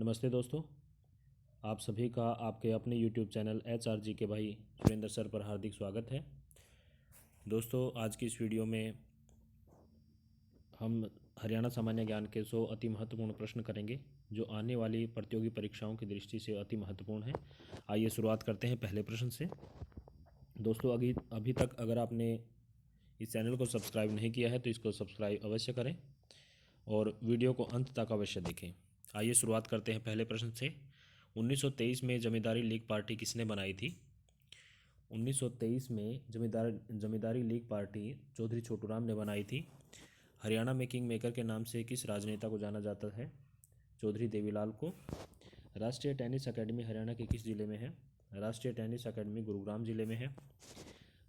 नमस्ते दोस्तों, आप सभी का आपके अपने YouTube चैनल HRG के भाई सुरेंद्र सर पर हार्दिक स्वागत है। दोस्तों, आज की इस वीडियो में हम हरियाणा सामान्य ज्ञान के 100 अति महत्वपूर्ण प्रश्न करेंगे जो आने वाली प्रतियोगी परीक्षाओं की दृष्टि से अति महत्वपूर्ण है। आइए शुरुआत करते हैं पहले प्रश्न से। दोस्तों, अभी तक अगर आपने इस चैनल को सब्सक्राइब नहीं किया है तो इसको सब्सक्राइब अवश्य करें और वीडियो को अंत तक अवश्य देखें। आइए शुरुआत करते हैं पहले प्रश्न से। 1923 में जमींदारी लीग पार्टी किसने बनाई थी? 1923 में जमींदारी लीग पार्टी चौधरी छोटूराम ने बनाई थी। हरियाणा में किंग मेकर के नाम से किस राजनेता को जाना जाता है? चौधरी देवीलाल को। राष्ट्रीय टेनिस अकेडमी हरियाणा के किस जिले में है? राष्ट्रीय टेनिस अकेडमी गुरुग्राम जिले में है।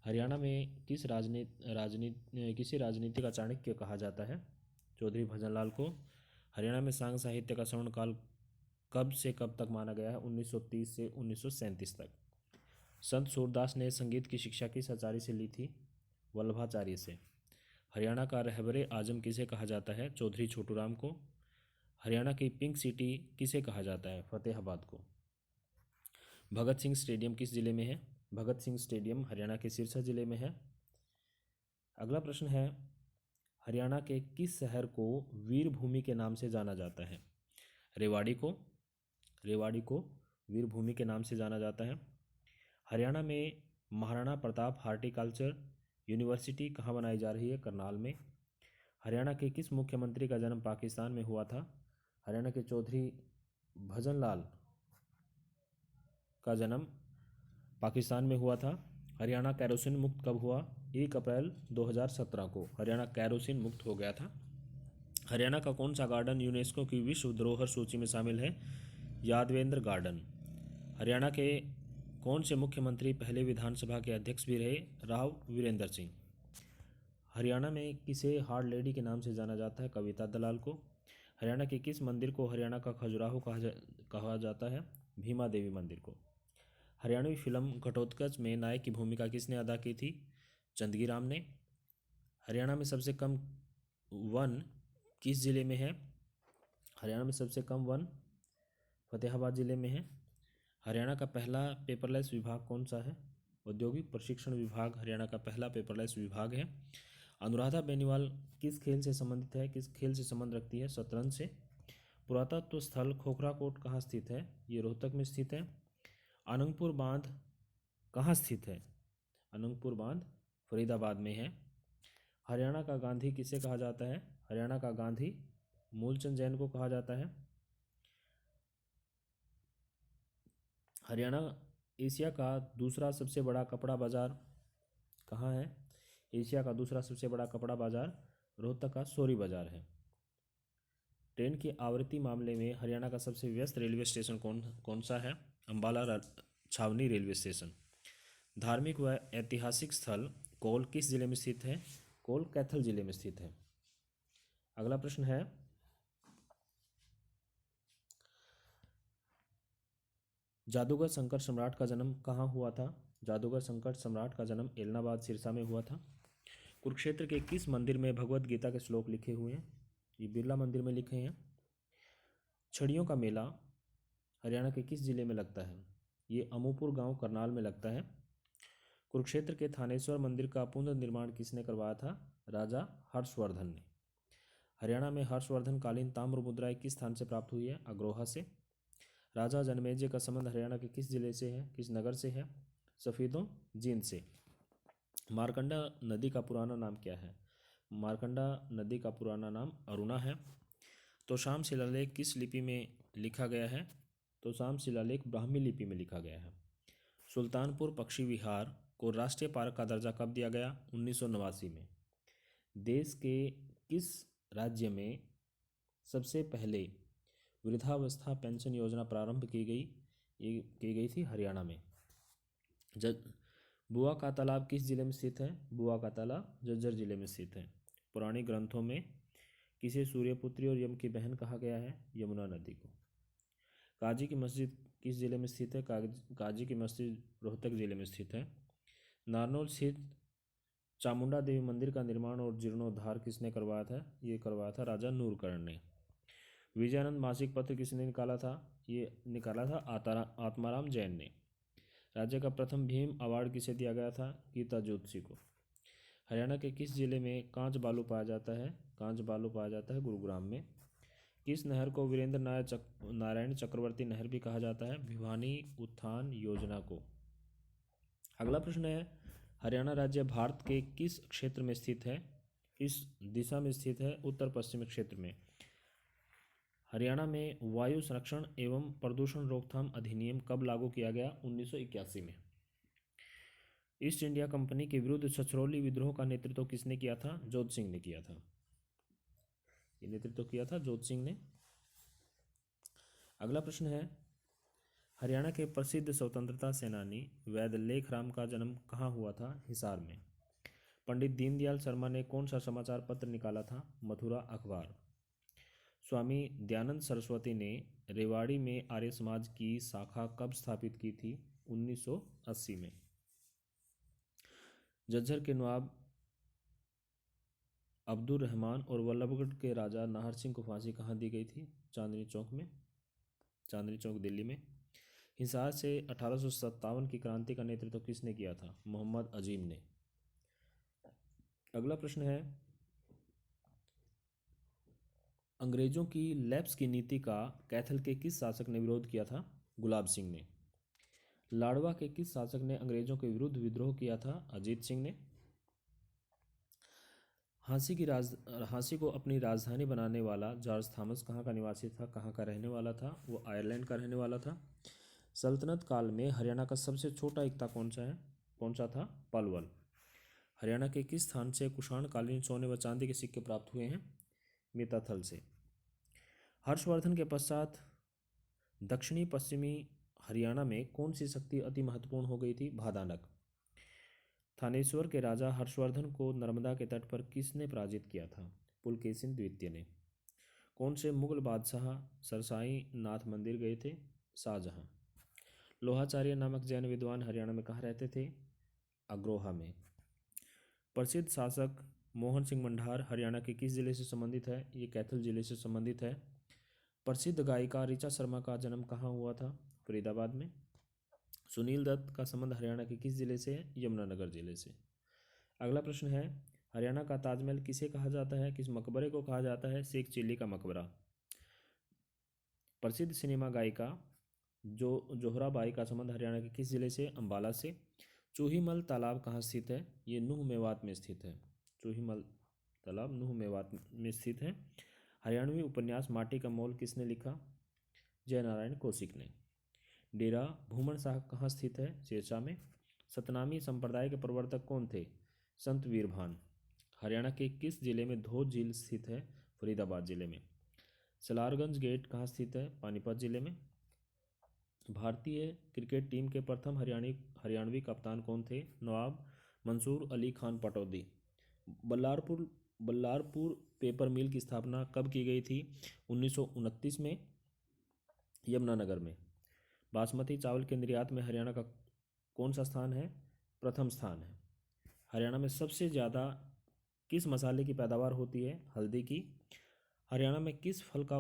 हरियाणा में किसी राजनीति का चाणक्य कहा जाता है? चौधरी भजनलाल को। हरियाणा में सांग साहित्य का स्वर्णकाल कब से कब तक माना गया है? 1930 से 1937 तक। संत सूरदास ने संगीत की शिक्षा किस आचार्य से ली थी? वल्लभाचार्य से। हरियाणा का रहबरे आजम किसे कहा जाता है? चौधरी छोटूराम को। हरियाणा की पिंक सिटी किसे कहा जाता है? फतेहाबाद को। भगत सिंह स्टेडियम किस जिले में है? भगत सिंह स्टेडियम हरियाणा के सिरसा जिले में है। अगला प्रश्न है, हरियाणा के किस शहर को वीरभूमि के नाम से जाना जाता है? रेवाड़ी को। रेवाड़ी को वीरभूमि के नाम से जाना जाता है। हरियाणा में महाराणा प्रताप हार्टिकल्चर यूनिवर्सिटी कहाँ बनाई जा रही है? करनाल में। हरियाणा के किस मुख्यमंत्री का जन्म पाकिस्तान में हुआ था? हरियाणा के चौधरी भजनलाल का जन्म पाकिस्तान में हुआ था। हरियाणा कैरोसिन मुक्त कब हुआ? 1 अप्रैल 2017 को हरियाणा कैरोसिन मुक्त हो गया था। हरियाणा का कौन सा गार्डन यूनेस्को की विश्व धरोहर सूची में शामिल है? यादवेंद्र गार्डन। हरियाणा के कौन से मुख्यमंत्री पहले विधानसभा के अध्यक्ष भी रहे? राव वीरेंद्र सिंह। हरियाणा में किसे हार्ड लेडी के नाम से जाना जाता है? कविता दलाल को। हरियाणा के किस मंदिर को हरियाणा का खजुराहो कहा जाता है? भीमा देवी मंदिर को। हरियाणवी फिल्म घटोत्कच में नायक की भूमिका किसने अदा की थी? चंदगी राम ने। हरियाणा में सबसे कम वन किस जिले में है? हरियाणा में सबसे कम वन फतेहाबाद जिले में है। हरियाणा का पहला पेपरलेस विभाग कौन सा है? औद्योगिक प्रशिक्षण विभाग हरियाणा का पहला पेपरलेस विभाग है। अनुराधा बेनीवाल किस खेल से संबंधित है? किस खेल से संबंध रखती है? शतरंज से। पुरातत्व स्थल खोखरा कोट कहाँ स्थित है? ये रोहतक में स्थित है। अनंगपुर बांध कहाँ स्थित है? अनंगपुर बांध फरीदाबाद में है। हरियाणा का गांधी किसे कहा जाता है? हरियाणा का गांधी मूलचंद जैन को कहा जाता है। हरियाणा एशिया का दूसरा सबसे बड़ा कपड़ा बाजार कहाँ है? एशिया का दूसरा सबसे बड़ा कपड़ा बाजार रोहतक का सोरी बाजार है। ट्रेन की आवृत्ति मामले में हरियाणा का सबसे व्यस्त रेलवे स्टेशन कौन सा है? अंबाला छावनी रेलवे स्टेशन। धार्मिक व ऐतिहासिक स्थल कोल किस जिले में स्थित है? कोल कैथल जिले में स्थित है। अगला प्रश्न है, जादूगर संकट सम्राट का जन्म कहाँ हुआ था? जादूगर संकट सम्राट का जन्म एलनाबाद सिरसा में हुआ था। कुरुक्षेत्र के किस मंदिर में भगवत गीता के श्लोक लिखे हुए हैं? ये बिरला मंदिर में लिखे हैं। छड़ियों का मेला हरियाणा के किस जिले में लगता है? ये अमूपुर गांव करनाल में लगता है। कुरुक्षेत्र के थानेश्वर मंदिर का पुनर्निर्माण किसने करवाया था? राजा हर्षवर्धन ने। हरियाणा में हर्षवर्धन कालीन ताम्र मुद्राएं किस स्थान से प्राप्त हुई है? अग्रोहा से। राजा जनमेजय का संबंध हरियाणा के किस जिले से है? किस नगर से है? सफेदों जींद से। मारकंडा नदी का पुराना नाम क्या है? मारकंडा नदी का पुराना नाम अरुणा है। तोशाम शिलालेख किस लिपि में लिखा गया है? तोशाम शिलालेख ब्राह्मी लिपि में लिखा गया है। सुल्तानपुर पक्षी विहार को राष्ट्रीय पार्क का दर्जा कब दिया गया? 1989 में। देश के किस राज्य में सबसे पहले वृद्धावस्था पेंशन योजना प्रारंभ की गई? ये की गई थी हरियाणा में। बुआ का तालाब किस जिले में स्थित है? बुआ का तालाब झज्जर जिले में स्थित है। पुरानी ग्रंथों में किसे सूर्यपुत्री और यम की बहन कहा गया है? यमुना नदी को। काजी की मस्जिद किस जिले में स्थित है? काजी की मस्जिद रोहतक जिले में स्थित है। नारनौल स्थित चामुंडा देवी मंदिर का निर्माण और जीर्णोद्धार किसने करवाया था? ये करवाया था राजा नूरकर्ण ने। विजयानंद मासिक पत्र किसने निकाला था? ये निकाला था आत्माराम जैन ने। राज्य का प्रथम भीम अवार्ड किसे दिया गया था? गीता जोशी को। हरियाणा के किस जिले में कांच बालू पाया जाता है? कांच बालू पाया जाता है गुरुग्राम में। किस नहर को वीरेंद्र नारायण चक्रवर्ती नहर भी कहा जाता है? भिवानी उत्थान योजना को। अगला प्रश्न है, हरियाणा राज्य भारत के किस क्षेत्र में स्थित है? किस दिशा में स्थित है? उत्तर पश्चिमी क्षेत्र में। हरियाणा में वायु संरक्षण एवं प्रदूषण रोकथाम अधिनियम कब लागू किया गया? 1981 में। ईस्ट इंडिया कंपनी के विरुद्ध छछरौली विद्रोह का नेतृत्व किसने किया था? जोत सिंह ने किया था। ये नेतृत्व किया था जोत सिंह ने। अगला प्रश्न है, हरियाणा के प्रसिद्ध स्वतंत्रता सेनानी वैद्य लेखराम का जन्म कहाँ हुआ था? हिसार में। पंडित दीनदयाल शर्मा ने कौन सा समाचार पत्र निकाला था? मथुरा अखबार। स्वामी दयानंद सरस्वती ने रेवाड़ी में आर्य समाज की शाखा कब स्थापित की थी? 1980 में। झज्जर के नवाब अब्दुल रहमान और वल्लभगढ़ के राजा नाहर सिंह को फांसी कहाँ दी गई थी? चांदनी चौक में। चांदनी चौक दिल्ली में। हिसार से 1857 की क्रांति का नेतृत्व किसने किया था? मोहम्मद अजीम ने। अगला प्रश्न है, अंग्रेजों की लैप्स की नीति का कैथल के किस शासक ने विरोध किया था? गुलाब सिंह ने। लाडवा के किस शासक ने अंग्रेजों के विरुद्ध विद्रोह किया था? अजीत सिंह ने। हांसी को अपनी राजधानी बनाने वाला जॉर्ज थॉमस कहाँ का निवासी था? कहाँ का रहने वाला था? वो आयरलैंड का रहने वाला था। सल्तनत काल में हरियाणा का सबसे छोटा इक्ता कौन सा था? पलवल। हरियाणा के किस स्थान से कुषाणकालीन सोने व चांदी के सिक्के प्राप्त हुए हैं? मिताथल से। हर्षवर्धन के पश्चात दक्षिणी पश्चिमी हरियाणा में कौन सी शक्ति अति महत्वपूर्ण हो गई थी? भादानक। थानेश्वर के राजा हर्षवर्धन को नर्मदा के तट पर किसने पराजित किया था? पुलकेशिन द्वितीय ने। कौन से मुगल बादशाह सरसाई नाथ मंदिर गए थे? शाहजहां। लोहाचार्य नामक जैन विद्वान हरियाणा में कहाँ रहते थे? अग्रोहा में। प्रसिद्ध शासक मोहन सिंह मंडार हरियाणा के किस जिले से संबंधित है? ये कैथल जिले से संबंधित है। प्रसिद्ध गायिका ऋचा शर्मा का जन्म कहाँ हुआ था? फरीदाबाद में। सुनील दत्त का संबंध हरियाणा के किस जिले से है? यमुनानगर जिले से। अगला प्रश्न है, हरियाणा का ताजमहल किसे कहा जाता है? किस मकबरे को कहा जाता है? शेख चिल्ली का मकबरा। प्रसिद्ध सिनेमा गायिका जोहराबाई का संबंध हरियाणा के किस जिले से? अंबाला से। चूहीमल तालाब कहाँ स्थित है? ये नूह मेवात में स्थित है। चूहीमल तालाब नूह मेवात में स्थित है। हरियाणवी उपन्यास माटी का मोल किसने लिखा? जयनारायण कौशिक ने। डेरा भूमन साहब कहाँ स्थित है? सिरसा में। सतनामी संप्रदाय के प्रवर्तक कौन थे? संत वीरभान। हरियाणा के किस जिले में धोद झील स्थित है? फरीदाबाद जिले में। सलारगंज गेट कहाँ स्थित है? पानीपत जिले में। भारतीय क्रिकेट टीम के प्रथम हरियाणवी कप्तान कौन थे? नवाब मंसूर अली खान पटौदी। बल्लारपुर पेपर मिल की स्थापना कब की गई थी? 1929 में, यमुनानगर में। बासमती चावल के निर्यात में हरियाणा का कौन सा स्थान है? प्रथम स्थान है। हरियाणा में सबसे ज़्यादा किस मसाले की पैदावार होती है? हल्दी की। हरियाणा में किस फल का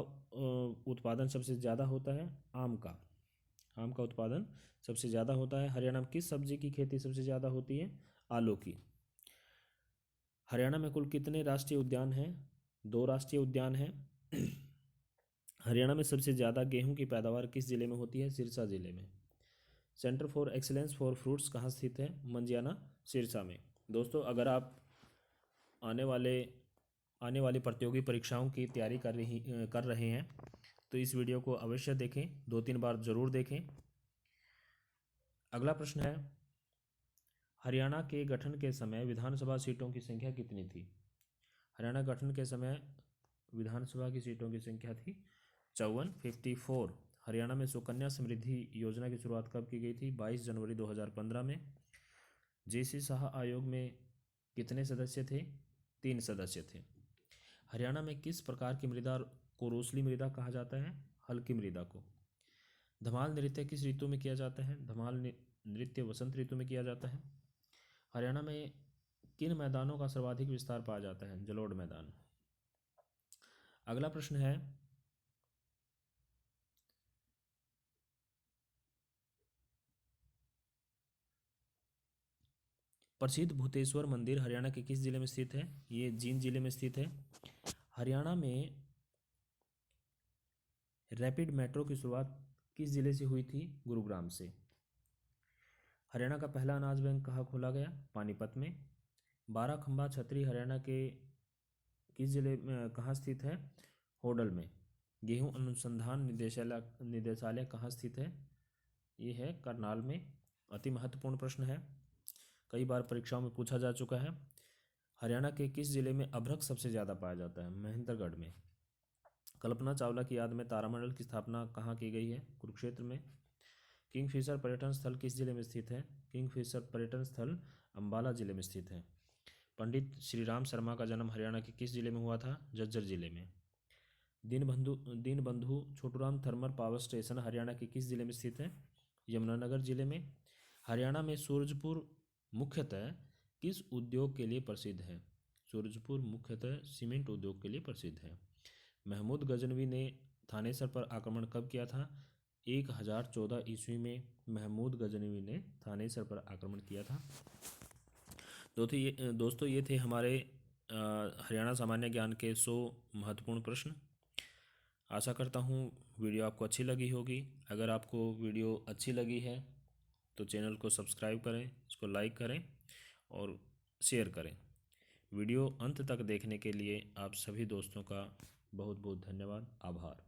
उत्पादन सबसे ज़्यादा होता है? आम का। आम का उत्पादन सबसे ज़्यादा होता है। हरियाणा में किस सब्जी की खेती सबसे ज़्यादा होती है? आलू की। हरियाणा में कुल कितने राष्ट्रीय उद्यान हैं? 2 राष्ट्रीय उद्यान हैं। हरियाणा में सबसे ज़्यादा गेहूं की पैदावार किस जिले में होती है? सिरसा जिले में। Centre for excellence for fruits कहाँ स्थित है? मंजियाना, सिरसा में। दोस्तों, अगर आप आने वाली प्रतियोगी परीक्षाओं की तैयारी कर रहे हैं तो इस वीडियो को अवश्य देखें, 2-3 बार ज़रूर देखें। अगला प्रश्न है, हरियाणा के गठन के समय विधानसभा सीटों की संख्या कितनी थी? हरियाणा गठन के समय विधानसभा की सीटों की संख्या थी 54। हरियाणा में सुकन्या समृद्धि योजना की शुरुआत कब की गई थी? 22 जनवरी 2015 में। जेसी शाह आयोग में कितने सदस्य थे? 3 सदस्य थे। हरियाणा में किस प्रकार की मृदा को रोसली मृदा कहा जाता है? हल्की मृदा को। धमाल नृत्य किस ऋतु में किया जाता है? धमाल नृत्य वसंत ऋतु में किया जाता है। हरियाणा में किन मैदानों का सर्वाधिक विस्तार पाया जाता है? जलोढ़ मैदान। अगला प्रश्न है, प्रसिद्ध भूतेश्वर मंदिर हरियाणा के किस जिले में स्थित है? ये जींद जिले में स्थित है। हरियाणा में रैपिड मेट्रो की शुरुआत किस जिले से हुई थी? गुरुग्राम से। हरियाणा का पहला अनाज बैंक कहाँ खोला गया? पानीपत में। बाराखंबा छतरी हरियाणा के किस जिले में कहाँ स्थित है? होडल में। गेहूं अनुसंधान निदेशालय कहाँ स्थित है? ये है करनाल में। अति महत्वपूर्ण प्रश्न है, कई बार परीक्षाओं में पूछा जा चुका है। हरियाणा के किस जिले में अभ्रक सबसे ज़्यादा पाया जाता है? महेंद्रगढ़ में। कल्पना चावला की याद में तारामंडल की स्थापना कहाँ की गई है? कुरुक्षेत्र में। किंगफिशर पर्यटन स्थल किस जिले में स्थित है? किंगफिशर पर्यटन स्थल अंबाला जिले में स्थित है। पंडित श्री राम शर्मा का जन्म हरियाणा के किस जिले में हुआ था? झज्जर जिले में। Deenbandhu Chhoturam thermal power station Haryana के किस जिले में स्थित है? यमुनानगर जिले में। हरियाणा में सूरजपुर मुख्यतः किस उद्योग के लिए प्रसिद्ध है? सूरजपुर मुख्यतः सीमेंट उद्योग के लिए प्रसिद्ध है। महमूद गजनवी ने थानेसर पर आक्रमण कब किया था? 1014 ईस्वी में महमूद गजनवी ने थानेसर पर आक्रमण किया था। दोस्तों ये थे हमारे हरियाणा सामान्य ज्ञान के 100 महत्वपूर्ण प्रश्न। आशा करता हूँ वीडियो आपको अच्छी लगी होगी। अगर आपको वीडियो अच्छी लगी है तो चैनल को सब्सक्राइब करें, इसको लाइक करें और शेयर करें। वीडियो अंत तक देखने के लिए आप सभी दोस्तों का बहुत बहुत धन्यवाद, आभार।